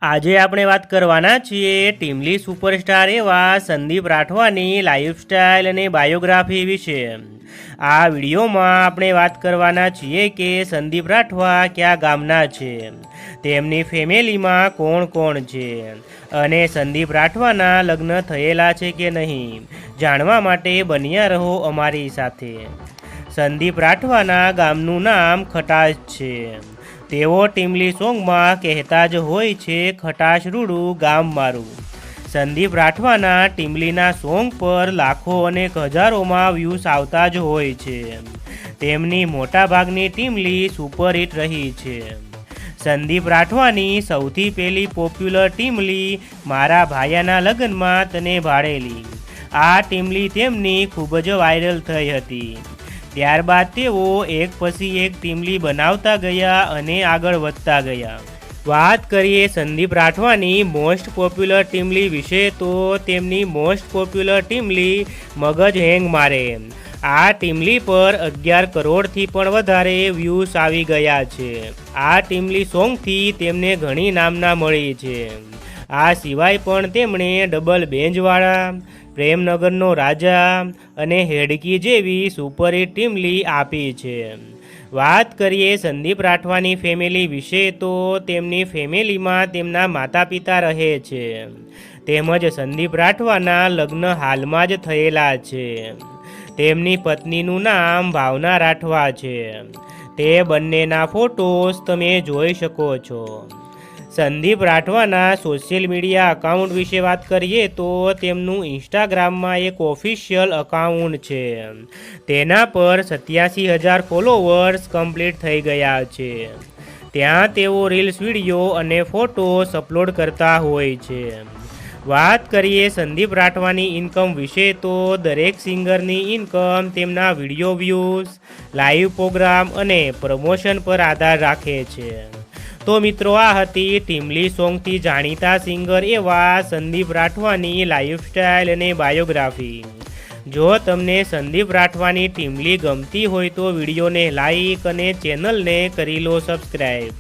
આજે આપણે વાત કરવાના છીએ ટીમલી સુપરસ્ટાર એવા સંદીપ રાઠવાની લાઈફસ્ટાઈલ અને બાયોગ્રાફી વિશે। આ વિડીયોમાં આપણે વાત કરવાના છીએ કે સંદીપ રાઠવા કયા ગામના છે, તેમની ફેમિલીમાં કોણ કોણ છે અને સંદીપ રાઠવાના લગ્ન થયેલા છે કે નહીં, જાણવા માટે બન્યા રહો અમારી સાથે। સંદીપ રાઠવાના ગામનું નામ ખટાશ છે। તેઓ ટીમલી સોંગમાં કહેતા જ હોય છે, ખટાશ રૂડું ગામ મારું। સંદીપ રાઠવાના ટીમલીના સોંગ પર લાખો અને હજારોમાં વ્યૂઝ આવતા જ હોય છે। તેમની મોટાભાગની ટીમલી સુપરહિટ રહી છે। સંદીપ રાઠવાની સૌથી પહેલી પોપ્યુલર ટીમલી મારા ભાયાના લગ્નમાં તને ભાડેલી, આ ટીમલી તેમની ખૂબ જ વાયરલ થઈ હતી। ત્યારબાદ તેઓ એક પછી એક ટીમલી બનાવતા ગયા અને આગળ વધતા ગયા। વાત કરીએ સંદીપ રાઠવાની મોસ્ટ પોપ્યુલર ટીમલી વિશે તો તેમની મોસ્ટ પોપ્યુલર ટીમલી મગજ હેંગ મારે, આ ટીમલી પર 11 કરોડથી પણ વધારે વ્યૂઝ આવી ગયા છે। આ ટીમલી સોંગથી તેમને ઘણી નામના મળી છે। આ સિવાય પણ તેમણે ડબલ બેન્જવાળા, પ્રેમનગરનો રાજા અને હેડકી જેવી સુપરહિટ ટીમલી આપી છે। વાત કરીએ સંદીપ રાઠવાની ફેમિલી વિશે તો તેમની ફેમિલીમાં તેમના માતા પિતા રહે છે, તેમજ સંદીપ રાઠવાના લગ્ન હાલમાં જ થયેલા છે। તેમની પત્નીનું નામ ભાવના રાઠવા છે। તે બંનેના ફોટોસ તમે જોઈ શકો છો। સંદીપ રાઠવાના સોશિયલ મીડિયા અકાઉન્ટ વિશે વાત કરીએ તો તેમનું ઇન્સ્ટાગ્રામમાં એક ઓફિશિયલ અકાઉન્ટ છે, તેના પર 87,000 ફોલોવર્સ કમ્પ્લીટ થઈ ગયા છે। ત્યાં તેઓ રીલ્સ, વિડીયો અને ફોટોસ અપલોડ કરતા હોય છે। વાત કરીએ સંદીપ રાઠવાની ઇન્કમ વિશે તો દરેક સિંગરની ઇન્કમ તેમના વિડીયો વ્યૂઝ, લાઈવ પ્રોગ્રામ અને પ્રમોશન પર આધાર રાખે છે। તો મિત્રો, આ હતી ટીમલી સોંગથી જાણીતા સિંગર એવા સંદીપ રાઠવાની લાઈફસ્ટાઈલ અને બાયોગ્રાફી। જો તમને સંદીપ રાઠવાની ટીમલી ગમતી હોય તો વિડીયોને લાઈક અને ચેનલને કરી લો સબસ્ક્રાઈબ।